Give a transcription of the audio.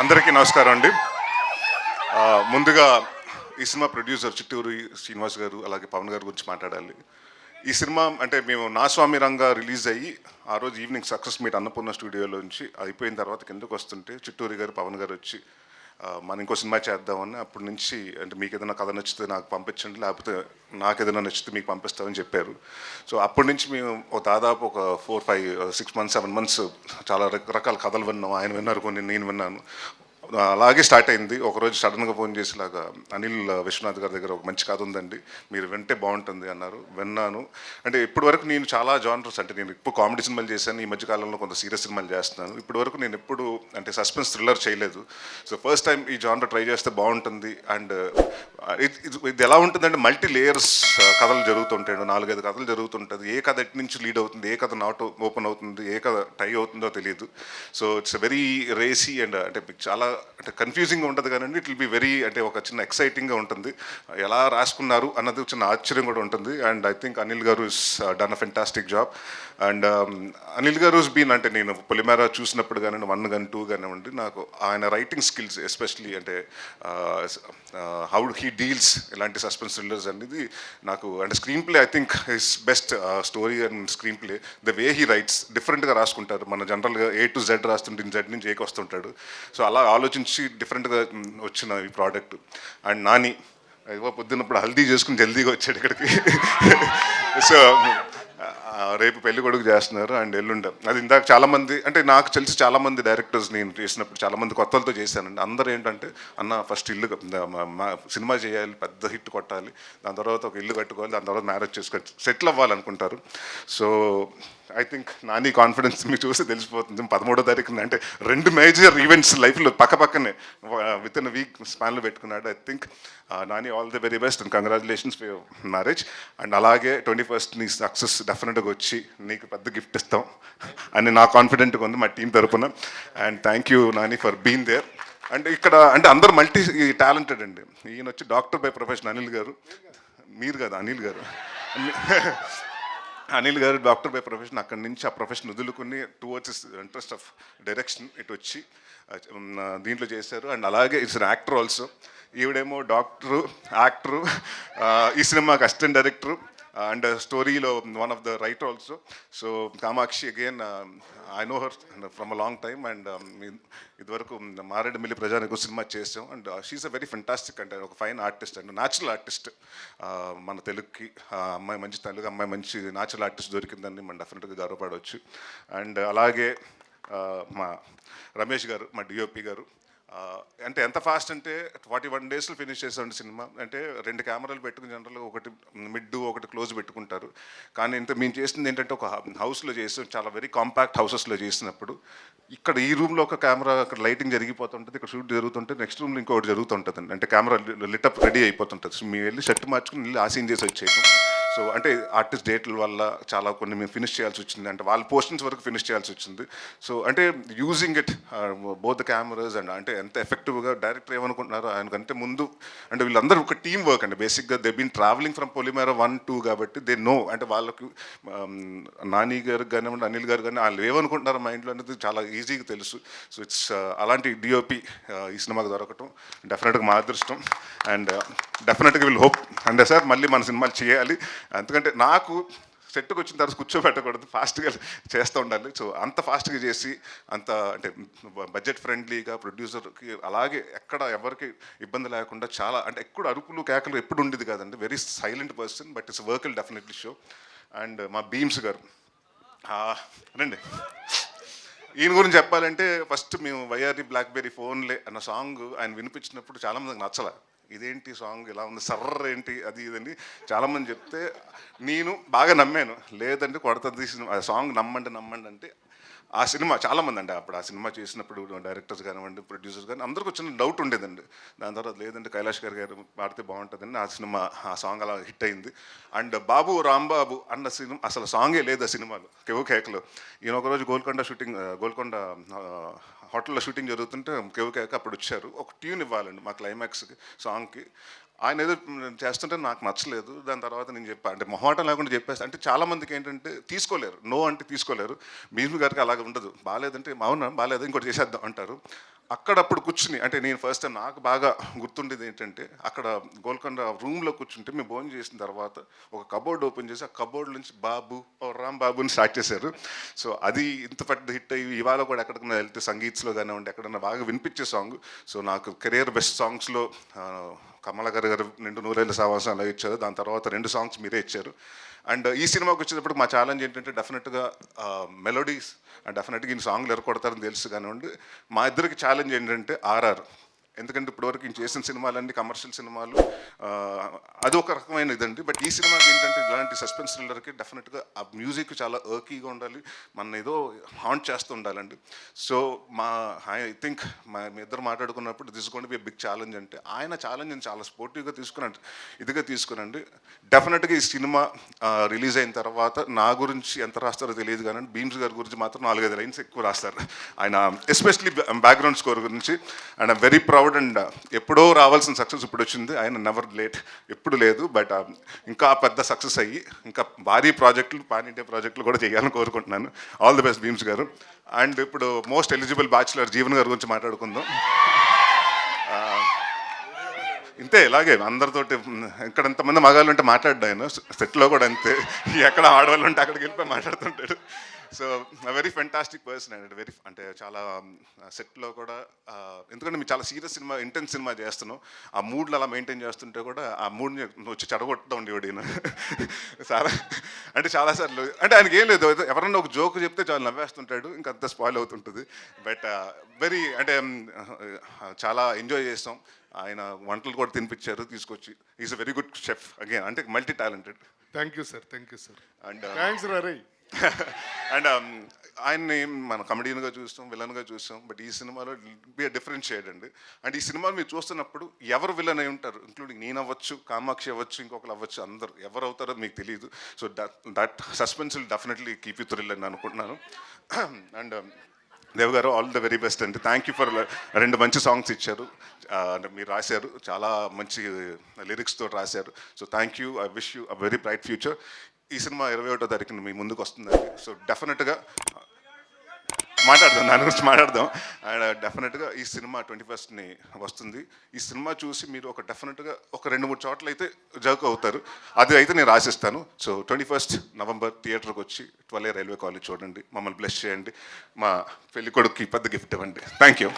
అందరికీ నమస్కారం అండి. ముందుగా ఈ సినిమా ప్రొడ్యూసర్ చిట్టూరి శ్రీనివాస్ గారు, అలాగే పవన్ గారి గురించి మాట్లాడాలి. ఈ సినిమా అంటే మేము నా స్వామి రంగా రిలీజ్ అయ్యి ఆ రోజు ఈవినింగ్ సక్సెస్ మీట్ అన్నపూర్ణ స్టూడియోలోంచి అయిపోయిన తర్వాత కిందకు వస్తుంటే చిట్టూరి గారు, పవన్ గారు వచ్చి మనం ఇంకో సినిమా చేద్దామని అప్పటి నుంచి అంటే మీకు ఏదైనా కథ నచ్చితే నాకు పంపించండి, లేకపోతే నాకు ఏదైనా నచ్చితే మీకు పంపిస్తామని చెప్పారు. సో అప్పటి నుంచి మేము దాదాపు ఒక 4, 5, 6 months, 7 months చాలా రకరకాల కథలు విన్నాం. ఆయన విన్నారు కొన్ని, నేను విన్నాను. అలాగే స్టార్ట్ అయింది. ఒకరోజు సడన్గా ఫోన్ చేసేలాగా అనిల్ విశ్వనాథ్ గారి దగ్గర ఒక మంచి కథ ఉందండి, మీరు వింటే బాగుంటుంది అన్నారు. విన్నాను. అంటే ఇప్పటివరకు నేను చాలా జానర్స్, అంటే నేను ఇప్పుడు కామెడీ సినిమాలు చేశాను, ఈ మధ్యకాలంలో కొంత సీరియస్ సినిమాలు చేస్తున్నాను. ఇప్పటివరకు నేను ఎప్పుడు అంటే సస్పెన్స్ థ్రిల్లర్ చేయలేదు. సో ఫస్ట్ టైం ఈ జానర్ ట్రై చేస్తే బాగుంటుంది. అండ్ ఇది ఎలా ఉంటుందంటే మల్టీ లేయర్స్ కథలు జరుగుతుంటాయి. 4-5 కథలు జరుగుతుంటుంది. ఏ కథ ఎటు నుంచి లీడ్ అవుతుంది, ఏ కథ నాట్ ఓపెన్ అవుతుంది, ఏ కథ టై అవుతుందో తెలియదు. So it's very racy and అంటే మీకు చాలా అంటే కన్ఫ్యూజింగ్గా ఉంటుంది కానీ ఇట్ విల్ బి వెరీ అంటే ఒక చిన్న ఎక్సైటింగ్గా ఉంటుంది. ఎలా రాసుకున్నారు అన్నది చిన్న ఆశ్చర్యం కూడా ఉంటుంది. అండ్ ఐ థింక్ అనిల్ గారు is done a fantastic job. And Anil గారు బీన్ అంటే నేను పొలిమేర చూసినప్పుడు కానివ్వండి, 1 కానీ 2 కానివ్వండి, నాకు ఆయన రైటింగ్ స్కిల్స్ ఎస్పెషలీ అంటే హౌ హీ డీల్స్ ఇలాంటి సస్పెన్స్ థ్రిల్లర్స్ అనేది నాకు అంటే screen play I think his best story and screen play. The way he writes డిఫరెంట్గా రాసుకుంటారు. మన జనరల్గా A to Z రాస్తుంటే Z నుంచి Aకి వస్తుంటాడు. సో అలా ఆలోచించి డిఫరెంట్గా వచ్చిన ఈ ప్రోడక్ట్. అండ్ నాని పొద్దున్నప్పుడు హల్దీ చేసుకుని జల్దీగా వచ్చాడు ఇక్కడికి. సో రేపు పెళ్లి కొడుకు చేస్తున్నారు అండ్ ఎల్లుండ అది. ఇందాక చాలామంది అంటే నాకు తెలిసి చాలామంది డైరెక్టర్స్ నేను చేసినప్పుడు చాలామంది కొత్తలతో చేశానండి. అందరూ ఏంటంటే అన్న ఫస్ట్ ఇల్లు సినిమా చేయాలి, పెద్ద హిట్ కొట్టాలి, దాని తర్వాత ఒక ఇల్లు కట్టుకోవాలి, దాని తర్వాత మ్యారేజ్ చేసుకొని సెటిల్ అవ్వాలనుకుంటారు. So I think Nani confidence మీకు చూస్తే తెలిసిపోతుంది. 13వ తారీఖున అంటే 2 మేజర్ ఈవెంట్స్ లైఫ్లో పక్కనే విత్ ఇన్ వీక్ స్పాన్లో పెట్టుకున్నాడు. I think Nani all the very best and congratulations for your marriage. And అలాగే 21st నీ సక్సెస్ డెఫినెట్గా వచ్చి నీకు పెద్ద గిఫ్ట్ ఇస్తాం అని నా కాన్ఫిడెంట్గా ఉంది మా టీం తరపున. And thank you Nani for being there. అంటే ఇక్కడ అంటే అందరు మల్టీ టాలెంటెడ్ అండి. ఈయన వచ్చి డాక్టర్ బై ప్రొఫెషన్ అనిల్ గారు, మీరు కదా అనిల్ గారు, అనిల్ గారు డాక్టర్ బై ప్రొఫెషన్. అక్కడి నుంచి ఆ ప్రొఫెషన్ వదులుకుని టువర్డ్స్ ఇంట్రెస్ట్ ఆఫ్ డైరెక్షన్ ఇటు వచ్చి దీంట్లో చేశారు. అండ్ అలాగే ఇట్స్ యాక్టర్ ఆల్సో. ఈవిడేమో డాక్టరు, యాక్టరు, ఈ సినిమాకి అసిస్టెంట్ డైరెక్టరు అండ్ స్టోరీలో one of the writer also. So Kamakshi again I know her from a long time. And ఇదివరకు మారేడుమిల్లి ప్రజానికి సినిమా చేసాం. And she's a very fantastic అంటే ఒక fine artist and natural artist. మన తెలుగుకి అమ్మాయి మంచి తెలుగు అమ్మాయి మంచి న్యాచురల్ ఆర్టిస్ట్ దొరికిందని మనం డెఫినెట్గా గర్వపడవచ్చు. అండ్ అలాగే మా రమేష్ గారు, మా డిఓపి గారు, అంటే ఎంత ఫాస్ట్ అంటే 41 daysలో ఫినిష్ చేసాం సినిమా. అంటే 2 కెమెరాలు పెట్టుకుని జనరల్గా ఒకటి మిడ్ ఒకటి క్లోజ్ పెట్టుకుంటారు. కానీ ఇంత మేము చేసింది ఏంటంటే ఒక హౌస్లో చేసాం, చాలా వెరీ కాంపాక్ట్ హౌసెస్లో చేసినప్పుడు ఇక్కడ ఈ రూమ్లో ఒక కెమెరా, అక్కడ లైటింగ్ జరిగిపోతుంటుంది, ఇక్కడ షూట్ జరుగుతుంటే నెక్స్ట్ రూమ్లో ఇంకొకటి జరుగుతుంటుంది. అంటే కెమెరా లిటప్ రెడీ అయిపోతుంటుంది. సో మేము వెళ్ళి షర్ట్ మార్చుకుని వెళ్ళి ఆ సీన్ చేసి వచ్చేయటం. సో అంటే ఆర్టిస్ట్ డేట్ల వల్ల చాలా కొన్ని మేము ఫినిష్ చేయాల్సి వచ్చింది, అంటే వాళ్ళ పోర్షన్స్ వరకు ఫినిష్ చేయాల్సి వచ్చింది. సో అంటే using it both the cameras and అంటే ఎంత ఎఫెక్టివ్గా డైరెక్టర్ ఏమనుకుంటున్నారో ఆయనకంటే ముందు అంటే వీళ్ళందరూ ఒక టీమ్ వర్క్ అండి. బేసిక్గా దే బీన్ ట్రావెలింగ్ ఫ్రమ్ పొలిమేర 1-2 కాబట్టి దే నో. అంటే వాళ్ళకు నాని గారికి కానివ్వండి, అనిల్ గారు కానీ వాళ్ళు ఏమనుకుంటున్నారో మైండ్లో అనేది చాలా ఈజీగా తెలుసు. సో ఇట్స్ అలాంటి డిఓపి ఈ సినిమాకి దొరకటం డెఫినెట్గా మా అదృష్టం. అండ్ డెఫినెట్గా విల్ హోప్ అంటే సార్ మళ్ళీ మన సినిమాలు చేయాలి. ఎందుకంటే నాకు సెట్కి వచ్చిన తర్వాత కూర్చోబెట్టకూడదు, ఫాస్ట్గా చేస్తూ ఉండాలి. సో అంత ఫాస్ట్గా చేసి అంత అంటే బడ్జెట్ ఫ్రెండ్లీగా ప్రొడ్యూసర్కి అలాగే ఎక్కడ ఎవరికి ఇబ్బంది లేకుండా చాలా అంటే ఎప్పుడు అరుపులు కేకలు ఎప్పుడు ఉండేది కాదండి. Very silent person but it's work will definitely show. And మా భీమ్స్ గారు రండి. ఈయన గురించి చెప్పాలంటే ఫస్ట్ మేము వైఆర్డి బ్లాక్బెర్రీ ఫోన్లే అన్న సాంగ్ ఆయన వినిపించినప్పుడు చాలామందికి నచ్చలే. ఇదేంటి సాంగ్ ఇలా ఉంది, సర్ర ఏంటి అది ఇదని చాలామంది చెప్తే నేను బాగా నమ్మాను. లేదంటే కొడతది ఆ సాంగ్, నమ్మండి అంటే ఆ సినిమా చాలామంది అండి అప్పుడు ఆ సినిమా చేసినప్పుడు డైరెక్టర్స్ కానివ్వండి, ప్రొడ్యూసర్స్ కానీ అందరికి వచ్చిన డౌట్ ఉండేదండి. దాని తర్వాత లేదంటే కైలాష్ గారు పాడితే బాగుంటుందని ఆ సినిమా ఆ సాంగ్ అలా హిట్ అయింది. అండ్ బాబు రాంబాబు అన్న సినిమా అసలు సాంగే లేదు ఆ సినిమాలో, కేవు కేకలో. ఈయన ఒకరోజు గోల్కొండ హోటల్లో షూటింగ్ జరుగుతుంటే కేవు కేక అప్పుడు వచ్చారు. ఒక ట్యూన్ ఇవ్వాలండి మా క్లైమాక్స్కి సాంగ్కి. ఆయన ఏదో చేస్తుంటే నాకు నచ్చలేదు. దాని తర్వాత నేను చెప్పా, అంటే మొహమాటం లేకుండా చెప్పేస్తా. అంటే చాలామందికి ఏంటంటే తీసుకోలేరు, నో అంటే తీసుకోలేరు. భీష్మ గారికి అలాగ ఉండదు. బాగాలేదంటే అవునా బాగాలేదు ఇంకోటి చేసేద్దాం అంటారు. అక్కడప్పుడు కూర్చుని, అంటే నేను ఫస్ట్ టైం నాకు బాగా గుర్తుండేది ఏంటంటే, అక్కడ గోల్కొండ రూమ్లో కూర్చుంటే మేము భోజనం చేసిన తర్వాత ఒక కబోర్డ్ ఓపెన్ చేసి ఆ కబోర్డ్ నుంచి బాబు ఓ రామ్ బాబుని స్టార్ట్ చేశారు. సో అది ఇంత పెద్ద హిట్ అయ్యి ఇవాళ కూడా ఎక్కడికైనా వెళ్తే సంగీత్స్లో కానివ్వండి ఎక్కడన్నా బాగా వినిపించే సాంగ్. సో నాకు కెరియర్ బెస్ట్ సాంగ్స్లో కమల గారు నిండు నూరేళ్ళ సావాసం అలా ఇచ్చారు. దాని తర్వాత 2 సాంగ్స్ మీరే ఇచ్చారు. అండ్ ఈ సినిమాకి వచ్చేటప్పుడు మా ఛాలెంజ్ ఏంటంటే డెఫినెట్గా మెలోడీస్ అండ్ డెఫినెట్గా ఈ సాంగ్లు ఎరకొడతారని తెలుసు కానివ్వండి. మా ఇద్దరికి ఛాలెంజ్ ఏంటంటే ఆర్ఆర్. ఎందుకంటే ఇప్పటివరకు ఈయన చేసిన సినిమాలన్నీ కమర్షియల్ సినిమాలు, అది ఒక రకమైన ఇదండి. బట్ ఈ సినిమాకి ఏంటంటే ఇలాంటి సస్పెన్స్ థ్రిల్లర్కి డెఫినెట్గా ఆ మ్యూజిక్ చాలా ఎర్కీగా ఉండాలి, మన ఏదో హాంట్ చేస్తూ ఉండాలండి. సో ఐ థింక్ మీ ఇద్దరు మాట్లాడుకున్నప్పుడు this gonna be big challenge. అంటే ఆయన ఛాలెంజ్ని చాలా స్పోర్టివ్గా తీసుకున్నాడు, ఇదిగా తీసుకునండి. డెఫినెట్గా ఈ సినిమా రిలీజ్ అయిన తర్వాత నా గురించి ఎంత రాస్తారో తెలియదు కానీ భీమ్స్ గారి గురించి మాత్రం 4-5 లైన్స్ ఎక్కువ రాస్తారు ఆయన, ఎస్పెషలీ బ్యాక్గ్రౌండ్ స్కోర్ గురించి. And I'm very proud. And ఎప్పుడో రావాల్సిన సక్సెస్ ఇప్పుడు వచ్చింది. ఆయన నెవర్ లేట్, ఎప్పుడు లేదు. బట్ ఇంకా పెద్ద సక్సెస్ అయ్యి ఇంకా భారీ ప్రాజెక్టులు, పాన్ ఇండియా ప్రాజెక్టులు కూడా చేయాలని కోరుకుంటున్నాను. ఆల్ ది బెస్ట్ భీమ్స్ గారు. అండ్ ఇప్పుడు మోస్ట్ ఎలిజిబుల్ బ్యాచులర్ జీవన్ గారి గురించి మాట్లాడుకుందాం. ఇంతే, ఇలాగే అందరితోటి ఇక్కడ ఎంతమంది మగాళ్ళు ఉంటే మాట్లాడ్డా ఆయన, సెట్లో కూడా అంతే, ఎక్కడ ఆడవాళ్ళు ఉంటే అక్కడికి వెళ్ళిపోయి మాట్లాడుతుంటాడు. So very fantastic person and very, అంటే చాలా సెట్లో కూడా, ఎందుకంటే మీరు చాలా సీరియస్ సినిమా, ఇంటెన్స్ సినిమా చేస్తున్నాం, ఆ మూడ్లు అలా మెయింటైన్ చేస్తుంటే కూడా ఆ మూడ్ని వచ్చి చెడగొట్టడం ఉండేవాడు ఈయన. చాలా అంటే చాలాసార్లు, అంటే ఆయనకి ఏం లేదు, ఎవరన్నా ఒక జోక్ చెప్తే చాలా నవ్వేస్తుంటాడు, ఇంకంత స్పాయిల్ అవుతుంటుంది. బట్ వెరీ, అంటే చాలా ఎంజాయ్ చేస్తాం. ఆయన వంటలు కూడా తినిపించారు తీసుకొచ్చి. Is a very good chef again, అంటే multi talented. Thank you sir, thank you sir. And thanks Rai. And ఆయన్ని మనం కమెడియన్గా చూస్తాం, విలన్గా చూస్తాం. బట్ ఈ సినిమాలో బి డిఫరెంట్ షేడ్ అండి. అండ్ ఈ సినిమాలో మీరు చూస్తున్నప్పుడు ఎవరు విలన్ అయి ఉంటారు, ఇంక్లూడింగ్ నేను అవ్వచ్చు, కామాక్షి అవ్వచ్చు, ఇంకొకరు అవ్వచ్చు, అందరు ఎవరు అవుతారో మీకు తెలియదు. So that suspense will definitely keep you thrill అని అనుకుంటున్నాను. అండ్ దేవ్ గారు, ఆల్ ద వెరీ బెస్ట్ అండి. థ్యాంక్ యూ ఫర్ 2 మంచి సాంగ్స్ ఇచ్చారు, అంటే మీరు రాశారు, చాలా మంచి లిరిక్స్తో రాశారు. So thank you. I wish you a very bright future. ఈ సినిమా 21వ తారీఖున మీ ముందుకు వస్తుందండి. సో డెఫినెట్గా మాట్లాడదాం, దాని గురించి మాట్లాడదాం. అండ్ డెఫినెట్గా ఈ సినిమా 21st వస్తుంది. ఈ సినిమా చూసి మీరు డెఫినెట్గా ఒక 2-3 చోట్ల అయితే జర్క్ అవుతారు, అది అయితే నేను రాసిస్తాను. సో 21st నవంబర్ థియేటర్కి వచ్చి 12A రైల్వే కాలేజ్ చూడండి, మమ్మల్ని బ్లెస్ చేయండి, మా పెళ్ళికొడుకుకి పెద్ద గిఫ్ట్ ఇవ్వండి. Thank you.